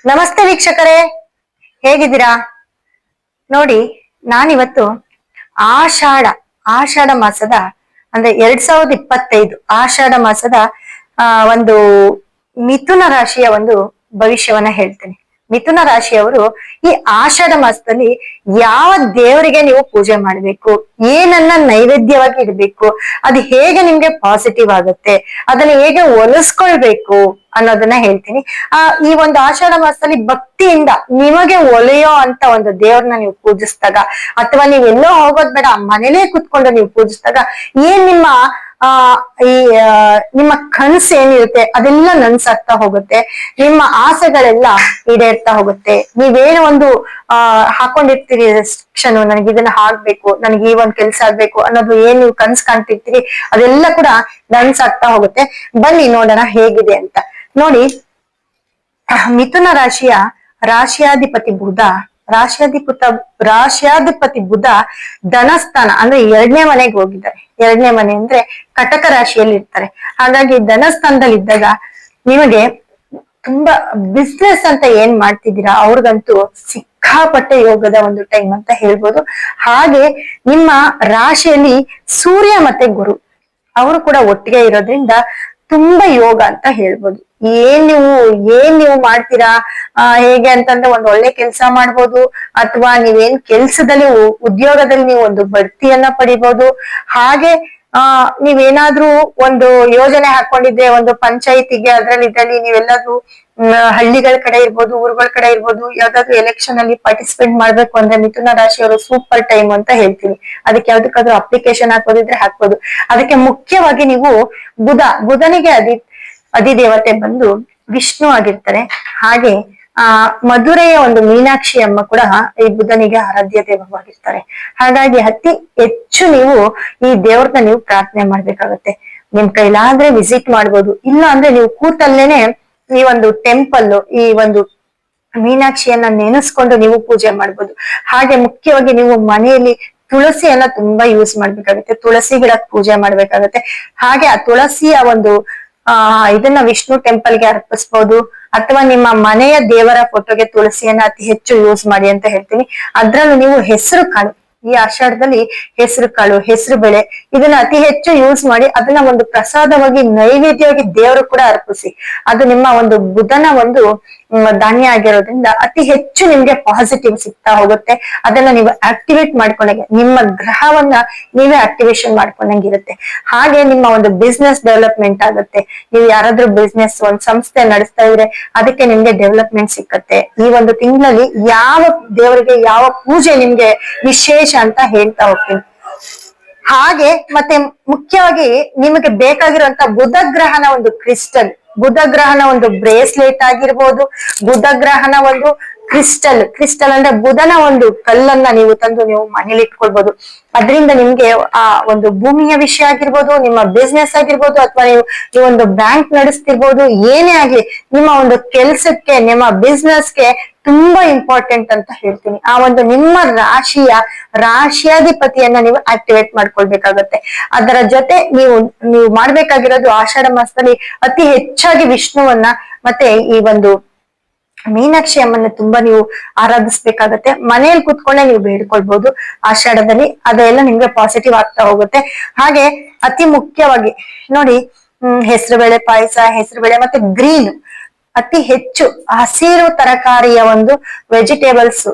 ನಮಸ್ತೆ ವೀಕ್ಷಕರೇ, ಹೇಗಿದ್ದೀರಾ? ನೋಡಿ, ನಾನಿವತ್ತು ಆಷಾಢ ಆಷಾಢ ಮಾಸದ ಅಂದ್ರೆ 2025 ಆಷಾಢ ಮಾಸದ ಒಂದು ಮಿಥುನ ರಾಶಿಯ ಒಂದು ಭವಿಷ್ಯವನ್ನ ಹೇಳ್ತೇನೆ. ಮಿಥುನ ರಾಶಿಯವರು ಈ ಆಷಾಢ ಮಾಸದಲ್ಲಿ ಯಾವ ದೇವರಿಗೆ ನೀವು ಪೂಜೆ ಮಾಡ್ಬೇಕು, ಏನನ್ನ ನೈವೇದ್ಯವಾಗಿ ಇಡ್ಬೇಕು, ಅದು ಹೇಗೆ ನಿಮ್ಗೆ ಪಾಸಿಟಿವ್ ಆಗುತ್ತೆ, ಅದನ್ನ ಹೇಗೆ ಒಲಿಸ್ಕೊಳ್ಬೇಕು ಅನ್ನೋದನ್ನ ಹೇಳ್ತೀನಿ. ಈ ಒಂದು ಆಷಾಢ ಮಾಸದಲ್ಲಿ ಭಕ್ತಿಯಿಂದ ನಿಮಗೆ ಒಲೆಯೋ ಅಂತ ಒಂದು ದೇವ್ರನ್ನ ನೀವು ಪೂಜಿಸಿದಾಗ, ಅಥವಾ ನೀವೆಲ್ಲೋ ಹೋಗೋದ್ ಬೇಡ, ಮನೇಲೇ ಕುತ್ಕೊಂಡು ನೀವು ಪೂಜಿಸಿದಾಗ ಏನ್ ನಿಮ್ಮ ಕನಸು ಏನಿರುತ್ತೆ ಅದೆಲ್ಲ ನನ್ಸಾಗ್ತಾ ಹೋಗುತ್ತೆ. ನಿಮ್ಮ ಆಸೆಗಳೆಲ್ಲ ಈಡೇರ್ತಾ ಹೋಗುತ್ತೆ. ನೀವೇನೋ ಒಂದು ಹಾಕೊಂಡಿರ್ತೀರಿ ರೆಸ್ಟ್ರಿಕ್ಷನ್, ನನಗೆ ಇದನ್ನ ಆಗ್ಬೇಕು, ನನಗೆ ಈ ಒಂದ್ ಕೆಲ್ಸ ಆಗ್ಬೇಕು ಅನ್ನೋದು ಏನ್ ನೀವು ಕನ್ಸ್ ಕಾಣ್ತಿರ್ತೀರಿ ಅದೆಲ್ಲ ಕೂಡ ನನ್ಸಾಗ್ತಾ ಹೋಗುತ್ತೆ. ಬನ್ನಿ ನೋಡೋಣ ಹೇಗಿದೆ ಅಂತ. ನೋಡಿ, ಮಿಥುನ ರಾಶಿಯ ರಾಶಿಯಾಧಿಪತಿ ಬುಧ ಧನಸ್ಥಾನ ಅಂದ್ರೆ 2ನೇ ಮನೆಗೆ ಹೋಗಿದ್ದಾರೆ. 2ನೇ ಮನೆ ಅಂದ್ರೆ ಕಟಕ ರಾಶಿಯಲ್ಲಿ ಇರ್ತಾರೆ. ಹಾಗಾಗಿ ಧನಸ್ಥಾನದಲ್ಲಿ ಇದ್ದಾಗ ನಿಮಗೆ ತುಂಬಾ ಬಿಸ್ನೆಸ್ ಅಂತ ಏನ್ ಮಾಡ್ತಿದ್ದೀರಾ ಅವ್ರಿಗಂತೂ ಸಿಕ್ಕಾಪಟ್ಟೆ ಯೋಗದ ಒಂದು ಟೈಮ್ ಅಂತ ಹೇಳ್ಬೋದು. ಹಾಗೆ ನಿಮ್ಮ ರಾಶಿಯಲ್ಲಿ ಸೂರ್ಯ ಮತ್ತೆ ಗುರು ಅವರು ಕೂಡ ಒಟ್ಟಿಗೆ ಇರೋದ್ರಿಂದ ತುಂಬಾ ಯೋಗ ಅಂತ ಹೇಳ್ಬೋದು. ಏನ್ ನೀವು ಮಾಡ್ತೀರಾ, ಹೇಗೆ ಅಂತಂದ್ರೆ ಒಂದ್ ಒಳ್ಳೆ ಕೆಲ್ಸ ಮಾಡ್ಬೋದು, ಅಥವಾ ನೀವೇನ್ ಕೆಲ್ಸದಲ್ಲಿ ಉದ್ಯೋಗದಲ್ಲಿ ನೀವು ಒಂದು ಬಡ್ತಿಯನ್ನ ಪಡಿಬಹುದು. ಹಾಗೆ ನೀವೇನಾದ್ರೂ ಒಂದು ಯೋಜನೆ ಹಾಕೊಂಡಿದ್ರೆ ಒಂದು ಪಂಚಾಯಿತಿಗೆ ಇದ್ರಲ್ಲಿ ನೀವೆಲ್ಲಾದ್ರೂ ಹಳ್ಳಿಗಳ ಕಡೆ ಇರ್ಬೋದು, ಊರುಗಳ ಕಡೆ ಇರ್ಬೋದು, ಯಾವ್ದಾದ್ರು ಎಲೆಕ್ಷನ್ ಅಲ್ಲಿ ಪಾರ್ಟಿಸಿಪೇಟ್ ಮಾಡ್ಬೇಕು ಅಂದ್ರೆ ಮಿಥುನ ರಾಶಿಯವರು ಸೂಪರ್ ಟೈಮ್ ಅಂತ ಹೇಳ್ತೀನಿ. ಅದಕ್ಕೆ ಯಾವ್ದಕ್ಕಾದ್ರೂ ಅಪ್ಲಿಕೇಶನ್ ಹಾಕೋದಿದ್ರೆ ಹಾಕ್ಬೋದು. ಅದಕ್ಕೆ ಮುಖ್ಯವಾಗಿ ನೀವು ಬುಧನಿಗೆ ಅಧಿದೇವತೆ ಬಂದು ವಿಷ್ಣು ಆಗಿರ್ತಾರೆ. ಹಾಗೆ ಮಧುರೆಯ ಒಂದು ಮೀನಾಕ್ಷಿ ಅಮ್ಮ ಕೂಡ ಈ ಬುಧನಿಗೆ ಆರಾಧ್ಯ ದೇವವಾಗಿರ್ತಾರೆ. ಹಾಗಾಗಿ ಅತಿ ಹೆಚ್ಚು ನೀವು ಈ ದೇವ್ರನ್ನ ನೀವು ಪ್ರಾರ್ಥನೆ ಮಾಡ್ಬೇಕಾಗತ್ತೆ. ನಿಮ್ ಕೈಲಾದ್ರೆ ವಿಸಿಟ್ ಮಾಡ್ಬೋದು, ಇಲ್ಲ ಅಂದ್ರೆ ನೀವು ಕೂತಲ್ಲೇನೆ ಈ ಒಂದು ಟೆಂಪಲ್, ಈ ಒಂದು ಮೀನಾಕ್ಷಿಯನ್ನ ನೆನೆಸ್ಕೊಂಡು ನೀವು ಪೂಜೆ ಮಾಡ್ಬೋದು. ಹಾಗೆ ಮುಖ್ಯವಾಗಿ ನೀವು ಮನೆಯಲ್ಲಿ ತುಳಸಿಯನ್ನ ತುಂಬಾ ಯೂಸ್ ಮಾಡ್ಬೇಕಾಗತ್ತೆ. ತುಳಸಿ ಗಿಡಕ್ಕೆ ಪೂಜೆ ಮಾಡ್ಬೇಕಾಗತ್ತೆ. ಹಾಗೆ ಆ ತುಳಸಿಯ ಒಂದು ಇದನ್ನ ವಿಷ್ಣು ಟೆಂಪಲ್ಗೆ ಅರ್ಪಿಸ್ಬೋದು, ಅಥವಾ ನಿಮ್ಮ ಮನೆಯ ದೇವರ ಫೋಟೋಗೆ ತುಳಸಿಯನ್ನ ಅತಿ ಹೆಚ್ಚು ಯೂಸ್ ಮಾಡಿ ಅಂತ ಹೇಳ್ತೀನಿ. ಅದ್ರಲ್ಲೂ ನೀವು ಹೆಸರು ಕಾಳು, ಈ ಆಷಾಢದಲ್ಲಿ ಹೆಸರು ಕಾಳು, ಹೆಸರು ಬೇಳೆ ಇದನ್ನ ಅತಿ ಹೆಚ್ಚು ಯೂಸ್ ಮಾಡಿ ಅದನ್ನ ಒಂದು ಪ್ರಸಾದವಾಗಿ ನೈವೇದ್ಯವಾಗಿ ದೇವರು ಕೂಡ ಅರ್ಪಿಸಿ. ಅದು ನಿಮ್ಮ ಒಂದು ಬುಧನ ಒಂದು ಧಾನ್ಯ ಆಗಿರೋದ್ರಿಂದ ಅತಿ ಹೆಚ್ಚು ನಿಮ್ಗೆ ಪಾಸಿಟಿವ್ ಸಿಗ್ತಾ ಹೋಗುತ್ತೆ. ಅದನ್ನ ನೀವು ಆಕ್ಟಿವೇಟ್ ಮಾಡ್ಕೊಂಡಾಗ ನಿಮ್ಮ ಗ್ರಹವನ್ನ ನೀವೇ ಆಕ್ಟಿವೇಶನ್ ಮಾಡ್ಕೊಂಡಂಗಿರುತ್ತೆ. ಹಾಗೆ ನಿಮ್ಮ ಒಂದು ಬಿಸ್ನೆಸ್ ಡೆವಲಪ್ಮೆಂಟ್ ಆಗುತ್ತೆ. ನೀವು ಯಾರಾದ್ರೂ ಬಿಸ್ನೆಸ್ ಒಂದ್ ಸಂಸ್ಥೆ ನಡೆಸ್ತಾ ಇದ್ರೆ ಅದಕ್ಕೆ ನಿಮ್ಗೆ ಡೆವಲಪ್ಮೆಂಟ್ ಸಿಕ್ಕತ್ತೆ. ಈ ಒಂದು ತಿಂಗಳಲ್ಲಿ ಯಾವ ದೇವರಿಗೆ ಯಾವ ಪೂಜೆ ನಿಮ್ಗೆ ವಿಶೇಷ ಅಂತ ಹೇಳ್ತಾ ಹೋಗ್ತೀನಿ. ಹಾಗೆ ಮತ್ತೆ ಮುಖ್ಯವಾಗಿ ನಿಮಗೆ ಬೇಕಾಗಿರುವಂತ ಬುಧ ಗ್ರಹನ ಒಂದು ಕ್ರಿಸ್ಟಲ್, ಬುಧ ಗ್ರಹನ ಒಂದು ಬ್ರೇಸ್ಲೆಟ್ ಆಗಿರ್ಬೋದು, ಬುಧ ಗ್ರಹನ ಒಂದು ಕ್ರಿಸ್ಟಲ್ ಅಂದ್ರೆ ಬುಧನ ಒಂದು ಕಲ್ಲನ್ನ ನೀವು ತಂದು ನೀವು ಮನೇಲಿ ಇಟ್ಕೊಳ್ಬಹುದು. ಅದರಿಂದ ನಿಮ್ಗೆ ಆ ಒಂದು ಭೂಮಿಯ ವಿಷಯ ಆಗಿರ್ಬೋದು, ನಿಮ್ಮ ಬಿಸ್ನೆಸ್ ಆಗಿರ್ಬೋದು, ಅಥವಾ ನೀವು ಒಂದು ಬ್ಯಾಂಕ್ ನಡೆಸ್ತಿರ್ಬೋದು, ಏನೇ ಆಗ್ಲಿ ನಿಮ್ಮ ಒಂದು ಕೆಲ್ಸಕ್ಕೆ, ನಿಮ್ಮ ಬಿಸ್ನೆಸ್ಗೆ ತುಂಬಾ ಇಂಪಾರ್ಟೆಂಟ್ ಅಂತ ಹೇಳ್ತೀನಿ. ಆ ಒಂದು ನಿಮ್ಮ ರಾಶಿಯಾಧಿಪತಿಯನ್ನ ನೀವು ಆಕ್ಟಿವೇಟ್ ಮಾಡ್ಕೊಳ್ಬೇಕಾಗತ್ತೆ. ಅದರ ಜೊತೆ ನೀವು ಮಾಡ್ಬೇಕಾಗಿರೋದು ಆಷಾಢ ಮಾಸದಲ್ಲಿ ಅತಿ ಹೆಚ್ಚಾಗಿ ವಿಷ್ಣುವನ್ನ ಮತ್ತೆ ಈ ಒಂದು ಮೀನಾಕ್ಷಿ ಅಮ್ಮನ್ನ ತುಂಬಾ ನೀವು ಆರಾಧಿಸ್ಬೇಕಾಗತ್ತೆ. ಮನೆಯಲ್ಲಿ ಕುತ್ಕೊಂಡೆ ನೀವು ಬೇಡ್ಕೊಳ್ಬಹುದು ಆಷಾಢದಲ್ಲಿ. ಅದೆಲ್ಲ ನಿಮ್ಗೆ ಪಾಸಿಟಿವ್ ಆಗ್ತಾ ಹೋಗುತ್ತೆ. ಹಾಗೆ ಅತಿ ಮುಖ್ಯವಾಗಿ ನೋಡಿ, ಹೆಸರುಬೇಳೆ ಪಾಯಸ, ಹೆಸರುಬೇಳೆ ಮತ್ತೆ ಗ್ರೀನ್, ಅತಿ ಹೆಚ್ಚು ಹಸಿರು ತರಕಾರಿಯ ಒಂದು ವೆಜಿಟೇಬಲ್ಸ್,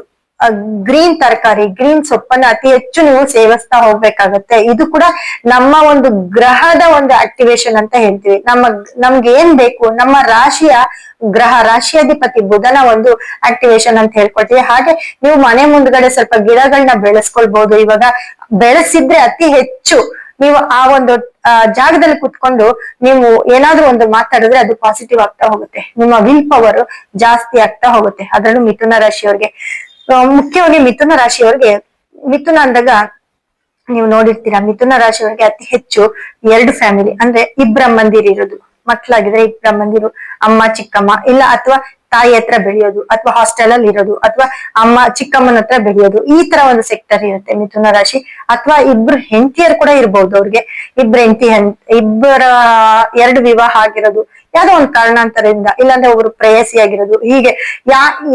ಗ್ರೀನ್ ತರಕಾರಿ, ಗ್ರೀನ್ ಸೊಪ್ಪನ್ನ ಅತಿ ಹೆಚ್ಚು ನೀವು ಸೇವಿಸ್ತಾ ಹೋಗ್ಬೇಕಾಗತ್ತೆ. ಇದು ಕೂಡ ನಮ್ಮ ಒಂದು ಗ್ರಹದ ಒಂದು ಆಕ್ಟಿವೇಶನ್ ಅಂತ ಹೇಳ್ತೀವಿ. ನಮ್ಗೆ ಏನ್ ಬೇಕು, ನಮ್ಮ ರಾಶಿಯಾಧಿಪತಿ ಬುಧನ ಒಂದು ಆಕ್ಟಿವೇಶನ್ ಅಂತ ಹೇಳ್ಕೊಳ್ತೀವಿ. ಹಾಗೆ ನೀವು ಮನೆ ಮುಂದ್ಗಡೆ ಸ್ವಲ್ಪ ಗಿಡಗಳನ್ನ ಬೆಳೆಸ್ಕೊಳ್ಬಹುದು. ಇವಾಗ ಬೆಳೆಸಿದ್ರೆ ಅತಿ ಹೆಚ್ಚು ನೀವು ಆ ಒಂದು ಜಾಗದಲ್ಲಿ ಕುತ್ಕೊಂಡು ನೀವು ಏನಾದ್ರೂ ಒಂದು ಮಾತಾಡಿದ್ರೆ ಅದು ಪಾಸಿಟಿವ್ ಆಗ್ತಾ ಹೋಗುತ್ತೆ. ನಿಮ್ಮ ವಿಲ್ ಪವರ್ ಜಾಸ್ತಿ ಆಗ್ತಾ ಹೋಗುತ್ತೆ. ಅದರಲ್ಲೂ ಮಿಥುನ ರಾಶಿಯವ್ರಿಗೆ, ಮುಖ್ಯವಾಗಿ ಮಿಥುನ ರಾಶಿಯವ್ರಿಗೆ, ಮಿಥುನ ಅಂದಾಗ ನೀವು ನೋಡಿರ್ತೀರಾ, ಮಿಥುನ ರಾಶಿಯವರಿಗೆ ಅತಿ ಹೆಚ್ಚು 2 ಫ್ಯಾಮಿಲಿ ಅಂದ್ರೆ ಇಬ್ಬರ ಮಂದಿರು ಇರೋದು, ಮಕ್ಕಳಾಗಿದ್ರೆ ಇಬ್ಬರ ಮಂದಿರು, ಅಮ್ಮ ಚಿಕ್ಕಮ್ಮ ಇಲ್ಲ ಅಥವಾ ತಾಯಿ ಹತ್ರ ಬೆಳೆಯೋದು ಅಥವಾ ಹಾಸ್ಟೆಲ್ ಅಲ್ಲಿ ಇರೋದು ಅಥವಾ ಅಮ್ಮ ಚಿಕ್ಕಮ್ಮನ ಹತ್ರ ಬೆಳೆಯೋದು, ಈ ತರ ಒಂದು ಸೆಕ್ಟರ್ ಇರುತ್ತೆ ಮಿಥುನ ರಾಶಿ. ಅಥವಾ ಇಬ್ರು ಹೆಂಡತಿಯರು ಕೂಡ ಇರ್ಬೋದು ಅವ್ರಿಗೆ, ಇಬ್ರು ಇಬ್ಬರ ಎರಡು ವಿವಾಹ ಆಗಿರೋದು ಯಾವ್ದೋ ಒಂದು ಕಾರಣಾಂತರದಿಂದ, ಇಲ್ಲಾಂದ್ರೆ ಒಬ್ರು ಪ್ರೇಯಸಿ ಆಗಿರೋದು, ಹೀಗೆ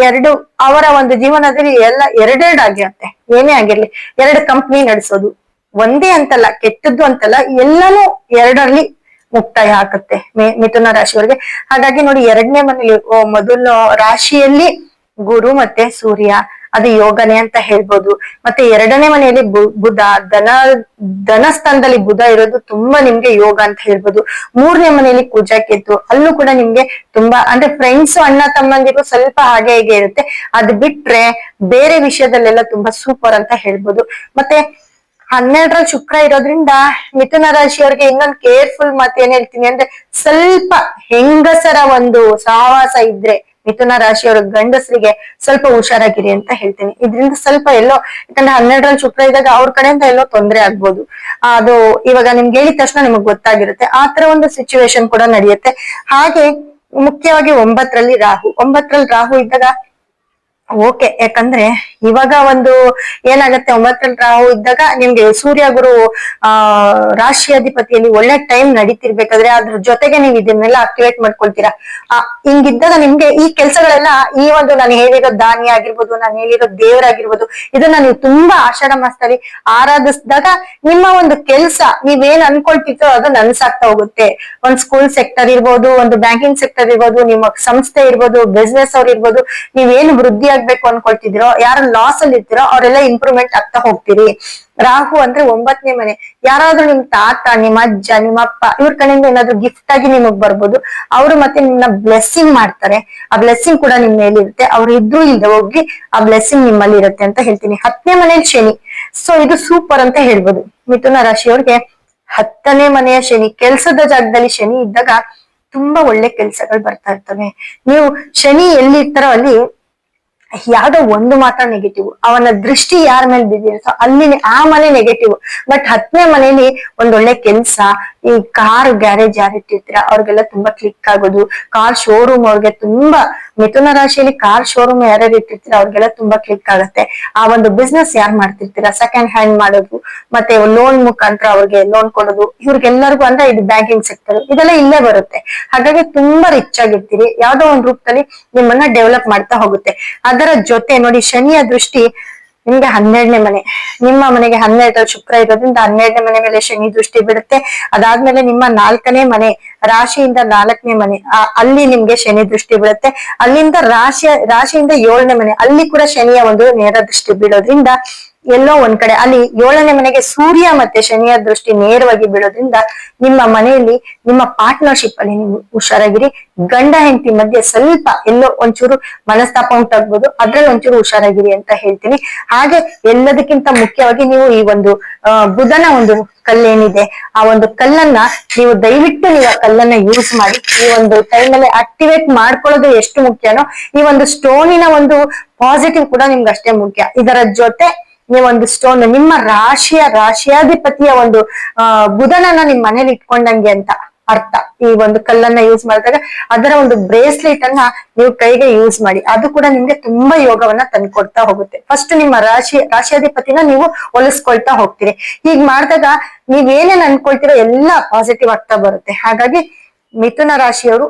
ಎರಡು ಅವರ ಒಂದು ಜೀವನದಲ್ಲಿ ಎಲ್ಲ ಎರಡೆರಡು ಆಗಿರುತ್ತೆ. ಏನೇ ಆಗಿರ್ಲಿ, ಎರಡು ಕಂಪ್ನಿ ನಡೆಸೋದು ಒಂದೇ ಅಂತಲ್ಲ, ಕೆಟ್ಟದ್ದು ಅಂತಲ್ಲ, ಎಲ್ಲಾನು ಎರಡರಲ್ಲಿ ಮುಕ್ತಾಯ ಹಾಕುತ್ತೆ ಮಿಥುನ ರಾಶಿಯವರಿಗೆ. ಹಾಗಾಗಿ ನೋಡಿ, ಎರಡನೇ ಮನೇಲಿ ಮೊದಲು ರಾಶಿಯಲ್ಲಿ ಗುರು ಮತ್ತೆ ಸೂರ್ಯ, ಅದು ಯೋಗನೆ ಅಂತ ಹೇಳ್ಬೋದು. ಮತ್ತೆ ಎರಡನೇ ಮನೆಯಲ್ಲಿ ಬುಧ, ಧನಸ್ಥಾನದಲ್ಲಿ ಬುಧ ಇರೋದು ತುಂಬಾ ನಿಮ್ಗೆ ಯೋಗ ಅಂತ ಹೇಳ್ಬೋದು. ಮೂರನೇ ಮನೆಯಲ್ಲಿ ಕುಜ ಕೇತು, ಅಲ್ಲೂ ಕೂಡ ನಿಮ್ಗೆ ತುಂಬಾ ಅಂದ್ರೆ ಫ್ರೆಂಡ್ಸ್ ಅಣ್ಣ ತಮ್ಮಂದಿರು ಸ್ವಲ್ಪ ಹಾಗೆ ಹೀಗೆ ಇರುತ್ತೆ. ಅದ್ ಬಿಟ್ರೆ ಬೇರೆ ವಿಷಯದಲ್ಲೆಲ್ಲ ತುಂಬಾ ಸೂಪರ್ ಅಂತ ಹೇಳ್ಬೋದು. ಮತ್ತೆ 12ರಲ್ಲಿ ಶುಕ್ರ ಇರೋದ್ರಿಂದ ಮಿಥುನ ರಾಶಿಯವರಿಗೆ ಇನ್ನೊಂದು ಕೇರ್ಫುಲ್ ಮಾತು ಏನ್ ಹೇಳ್ತೀನಿ ಅಂದ್ರೆ, ಸ್ವಲ್ಪ ಹೆಂಗಸರ ಒಂದು ಸಹವಾಸ ಇದ್ರೆ ಮಿಥುನ ರಾಶಿಯವರ ಗಂಡಸರಿಗೆ ಸ್ವಲ್ಪ ಹುಷಾರಾಗಿರಿ ಅಂತ ಹೇಳ್ತೀನಿ. ಇದರಿಂದ ಸ್ವಲ್ಪ ಎಲ್ಲೋ, ಯಾಕಂದ್ರೆ 12ರಲ್ಲಿ ಶುಕ್ರ ಇದ್ದಾಗ ಅವ್ರ ಕಡೆಯಿಂದ ಎಲ್ಲೋ ತೊಂದರೆ ಆಗ್ಬೋದು. ಅದು ಇವಾಗ ನಿಮ್ಗೆ ಹೇಳಿದ ತಕ್ಷಣ ನಿಮಗ್ ಗೊತ್ತಾಗಿರುತ್ತೆ. ಆ ತರ ಒಂದು ಸಿಚುವೇಶನ್ ಕೂಡ ನಡೆಯುತ್ತೆ. ಹಾಗೆ ಮುಖ್ಯವಾಗಿ 9ರಲ್ಲಿ ರಾಹು ಇದ್ದಾಗ ಓಕೆ, ಯಾಕಂದ್ರೆ ಇವಾಗ ಒಂದು ಏನಾಗತ್ತೆ, 9ರಲ್ಲಿ ರಾಹು ಇದ್ದಾಗ ನಿಮ್ಗೆ ಸೂರ್ಯ ಗುರು ರಾಶಿ ಅಧಿಪತಿಯಲ್ಲಿ ಒಳ್ಳೆ ಟೈಮ್ ನಡೀತಿರ್ಬೇಕಾದ್ರೆ ಅದ್ರ ಜೊತೆಗೆ ನೀವು ಇದನ್ನೆಲ್ಲ ಆಕ್ಟಿವೇಟ್ ಮಾಡ್ಕೊಳ್ತೀರಾ. ಹಿಂಗಿದ್ದಾಗ ನಿಮ್ಗೆ ಈ ಕೆಲ್ಸಗಳೆಲ್ಲ, ಈ ಒಂದು ನಾನು ಹೇಳಿರೋ ಧಾನ್ಯ ಆಗಿರ್ಬೋದು, ನಾನು ಹೇಳಿರೋ ದೇವರಾಗಿರ್ಬೋದು, ಇದನ್ನ ನೀವು ತುಂಬಾ ಆಷಾಢ ಮಾಸದಲ್ಲಿ ಆರಾಧಿಸಿದಾಗ ನಿಮ್ಮ ಒಂದು ಕೆಲ್ಸ ನೀವೇನ್ ಅನ್ಕೊಳ್ತಿತ್ತೋ ಅದು ನನ್ಸಾಗ್ತಾ ಹೋಗುತ್ತೆ. ಒಂದ್ ಸ್ಕೂಲ್ ಸೆಕ್ಟರ್ ಇರ್ಬೋದು, ಒಂದು ಬ್ಯಾಂಕಿಂಗ್ ಸೆಕ್ಟರ್ ಇರ್ಬೋದು, ನಿಮ್ಮ ಸಂಸ್ಥೆ ಇರ್ಬೋದು, ಬಿಸ್ನೆಸ್ ಅವ್ರು ಇರ್ಬೋದು, ನೀವೇನು ವೃದ್ಧಿ ಆಗ್ಬೇಕು ಅನ್ಕೊಳ್ತಿದಿರೋ, ಯಾರು ಲಾಸ್ ಅಲ್ಲಿ ಇರ್ತಿರೋ ಅವರೆಲ್ಲ ಇಂಪ್ರೂವ್ಮೆಂಟ್ ಆಗ್ತಾ ಹೋಗ್ತೀರಿ. ರಾಹು ಅಂದ್ರೆ 9ನೇ ಮನೆ. ಯಾರಾದ್ರೂ ನಿಮ್ ತಾತ, ನಿಮ್ಮ ಅಜ್ಜ, ನಿಮ್ಮ ಅಪ್ಪ ಇವ್ರ ಕಡೆಯಿಂದ ಏನಾದ್ರು ಗಿಫ್ಟ್ ಆಗಿ ನಿಮಗ್ ಬರ್ಬೋದು. ಅವರು ಮತ್ತೆ ನಿಮ್ನ ಬ್ಲೆಸ್ಸಿಂಗ್ ಮಾಡ್ತಾರೆ. ಆ ಬ್ಲೆಸ್ಸಿಂಗ್ ಕೂಡ ನಿಮ್ ಮೇಲೆ ಇರುತ್ತೆ. ಅವ್ರು ಇದ್ರು ಇಲ್ದೆ ಹೋಗಿ ಆ ಬ್ಲೆಸ್ಸಿಂಗ್ ನಿಮ್ಮಲ್ಲಿ ಇರುತ್ತೆ ಅಂತ ಹೇಳ್ತೀನಿ. 10ನೇ ಮನೇಲಿ ಶನಿ, ಸೊ ಇದು ಸೂಪರ್ ಅಂತ ಹೇಳ್ಬೋದು. ಮಿಥುನ ರಾಶಿಯವ್ರಿಗೆ 10ನೇ ಮನೆಯ ಶನಿ, ಕೆಲ್ಸದ ಜಾಗದಲ್ಲಿ ಶನಿ ಇದ್ದಾಗ ತುಂಬಾ ಒಳ್ಳೆ ಕೆಲ್ಸಗಳು ಬರ್ತಾ ಇರ್ತವೆ. ನೀವು ಶನಿ ಎಲ್ಲಿ ಇರ್ತಾರೋ ಅಲ್ಲಿ ಯಾವ್ದೋ ಒಂದು ಮಾತ್ರ ನೆಗೆಟಿವ್, ಅವನ ದೃಷ್ಟಿ ಯಾರ ಮೇಲೆ ಬಿದ್ದಿರುತ್ತೋ ಅಲ್ಲಿ ಆ ಮನೆ ನೆಗೆಟಿವ್. ಬಟ್ 10ನೇ ಮನೆಯಲ್ಲಿ ಒಂದೊಳ್ಳೆ ಕೆಲ್ಸ, ಈ ಕಾರ್ ಗ್ಯಾರೇಜ್ ಯಾರು ಇಟ್ಟಿರ್ತೀರ ಅವ್ರಿಗೆಲ್ಲ ತುಂಬಾ ಕ್ಲಿಕ್ ಆಗೋದು, ಕಾರ್ ಶೋರೂಮ್ ಅವ್ರಿಗೆ ತುಂಬಾ, ಮಿಥುನ ರಾಶಿಯಲ್ಲಿ ಕಾರ್ ಶೋರೂಮ್ ಯಾರ್ಯಾರು ಇಟ್ಟಿರ್ತೀರ ಅವ್ರಿಗೆಲ್ಲ ತುಂಬಾ ಕ್ಲಿಕ್ ಆಗುತ್ತೆ. ಆ ಒಂದು ಬಿಸ್ನೆಸ್ ಯಾರು ಮಾಡ್ತಿರ್ತೀರಾ, ಸೆಕೆಂಡ್ ಹ್ಯಾಂಡ್ ಮಾಡೋದು, ಮತ್ತೆ ಲೋನ್ ಮುಖಾಂತರ ಅವ್ರಿಗೆ ಲೋನ್ ಕೊಡೋದು, ಇವ್ರಿಗೆಲ್ಲರಿಗೂ ಅಂದ್ರೆ ಇದು ಬ್ಯಾಂಕಿಂಗ್ ಸೆಕ್ಟರ್, ಇದೆಲ್ಲ ಇಲ್ಲೇ ಬರುತ್ತೆ. ಹಾಗಾಗಿ ತುಂಬಾ ರಿಚ್ ಆಗಿರ್ತೀರಿ, ಯಾವ್ದೋ ಒಂದು ರೂಪದಲ್ಲಿ ನಿಮ್ಮನ್ನ ಡೆವಲಪ್ ಮಾಡ್ತಾ ಹೋಗುತ್ತೆ. ಅದರ ಜೊತೆ ನೋಡಿ, ಶನಿಯ ದೃಷ್ಟಿ ನಿಮ್ಗೆ 12ನೇ ಮನೆ, ನಿಮ್ಮ ಮನೆಗೆ 12ರಲ್ಲಿ ಶುಕ್ರ ಇರೋದ್ರಿಂದ 12ನೇ ಮನೆ ಮೇಲೆ ಶನಿ ದೃಷ್ಟಿ ಬಿಡುತ್ತೆ. ಅದಾದ್ಮೇಲೆ ನಿಮ್ಮ 4ನೇ ಮನೆ, ರಾಶಿಯಿಂದ 4ನೇ ಮನೆ, ಅಲ್ಲಿ ನಿಮ್ಗೆ ಶನಿ ದೃಷ್ಟಿ ಬೀಳುತ್ತೆ. ಅಲ್ಲಿಂದ ರಾಶಿಯಿಂದ 7ನೇ ಮನೆ, ಅಲ್ಲಿ ಕೂಡ ಶನಿಯ ಒಂದು ನೇರ ದೃಷ್ಟಿ ಬೀಳೋದ್ರಿಂದ ಎಲ್ಲೋ ಒಂದ್ ಕಡೆ ಅಲ್ಲಿ 7ನೇ ಮನೆಗೆ ಸೂರ್ಯ ಮತ್ತೆ ಶನಿಯ ದೃಷ್ಟಿ ನೇರವಾಗಿ ಬೀಳೋದ್ರಿಂದ ನಿಮ್ಮ ಮನೆಯಲ್ಲಿ ನಿಮ್ಮ ಪಾರ್ಟ್ನರ್ಶಿಪ್ ಅಲ್ಲಿ ನೀವು ಹುಷಾರಾಗಿರಿ. ಗಂಡ ಹೆಂಡತಿ ಮಧ್ಯೆ ಸ್ವಲ್ಪ ಎಲ್ಲೋ ಒಂಚೂರು ಮನಸ್ತಾಪ ಉಂಟಾಗ್ಬೋದು, ಅದ್ರಲ್ಲಿ ಒಂಚೂರು ಹುಷಾರಾಗಿರಿ ಅಂತ ಹೇಳ್ತೀನಿ. ಹಾಗೆ ಎಲ್ಲದಕ್ಕಿಂತ ಮುಖ್ಯವಾಗಿ ನೀವು ಈ ಒಂದು ಬುಧನ ಒಂದು ಕಲ್ಲೇನಿದೆ, ಆ ಒಂದು ಕಲ್ಲನ್ನ ನೀವು ದಯವಿಟ್ಟು ನೀವು ಆ ಕಲ್ಲನ್ನ ಯೂಸ್ ಮಾಡಿ. ಈ ಒಂದು ಟೈಮಲ್ಲಿ ಆಕ್ಟಿವೇಟ್ ಮಾಡ್ಕೊಳ್ಳೋದು ಎಷ್ಟು ಮುಖ್ಯನೋ, ಈ ಒಂದು ಸ್ಟೋನಿನ ಒಂದು ಪಾಸಿಟಿವ್ ಕೂಡ ನಿಮ್ಗೆ ಅಷ್ಟೇ ಮುಖ್ಯ. ಇದರ ಜೊತೆ ನೀವೊಂದು ಸ್ಟೋನ್ ನಿಮ್ಮ ರಾಶಿಯಾಧಿಪತಿಯ ಒಂದು ಬುಧನನ್ನ ನಿಮ್ ಮನೇಲಿ ಇಟ್ಕೊಂಡಂಗೆ ಅಂತ ಅರ್ಥ. ಈ ಒಂದು ಕಲ್ಲನ್ನ ಯೂಸ್ ಮಾಡಿದಾಗ ಅದರ ಒಂದು ಬ್ರೇಸ್ಲೆಟ್ ಅನ್ನ ನೀವು ಕೈಗೆ ಯೂಸ್ ಮಾಡಿ, ಅದು ಕೂಡ ನಿಮ್ಗೆ ತುಂಬಾ ಯೋಗವನ್ನ ತಂದ್ಕೊಡ್ತಾ ಹೋಗುತ್ತೆ. ಫಸ್ಟ್ ನಿಮ್ಮ ರಾಶಿಯಾಧಿಪತಿನ ನೀವು ಹೊಲಿಸ್ಕೊಳ್ತಾ ಹೋಗ್ತೀರಿ. ಹೀಗ್ ಮಾಡಿದಾಗ ನೀವೇನೇನ್ ಅನ್ಕೊಳ್ತೀರೋ ಎಲ್ಲಾ ಪಾಸಿಟಿವ್ ಆಗ್ತಾ ಬರುತ್ತೆ. ಹಾಗಾಗಿ ಮಿಥುನ ರಾಶಿಯವರು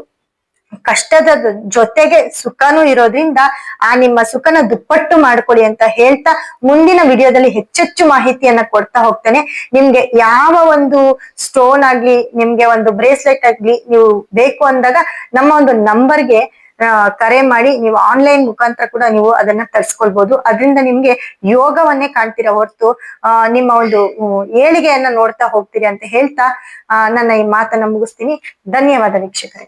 ಕಷ್ಟದ ಜೊತೆಗೆ ಸುಖನೂ ಇರೋದ್ರಿಂದ ಆ ನಿಮ್ಮ ಸುಖನ ದುಪ್ಪಟ್ಟು ಮಾಡ್ಕೊಳ್ಳಿ ಅಂತ ಹೇಳ್ತಾ, ಮುಂದಿನ ವಿಡಿಯೋದಲ್ಲಿ ಹೆಚ್ಚೆಚ್ಚು ಮಾಹಿತಿಯನ್ನ ಕೊಡ್ತಾ ಹೋಗ್ತೇನೆ. ನಿಮ್ಗೆ ಯಾವ ಒಂದು ಸ್ಟೋನ್ ಆಗ್ಲಿ, ನಿಮ್ಗೆ ಒಂದು ಬ್ರೇಸ್ಲೆಟ್ ಆಗ್ಲಿ ನೀವು ಬೇಕು ಅಂದಾಗ ನಮ್ಮ ಒಂದು ನಂಬರ್ಗೆ ಕರೆ ಮಾಡಿ ನೀವು ಆನ್ಲೈನ್ ಮುಖಾಂತರ ಕೂಡ ನೀವು ಅದನ್ನ ತರಿಸ್ಕೊಳ್ಬಹುದು. ಅದರಿಂದ ನಿಮ್ಗೆ ಯೋಗವನ್ನೇ ಕಾಣ್ತೀರಾ ಹೊರತು ನಿಮ್ಮ ಒಂದು ಏಳಿಗೆಯನ್ನ ನೋಡ್ತಾ ಹೋಗ್ತೀರಿ ಅಂತ ಹೇಳ್ತಾ ನನ್ನ ಈ ಮಾತನ್ನ ಮುಗಿಸ್ತೀನಿ. ಧನ್ಯವಾದ ವೀಕ್ಷಕರೇ.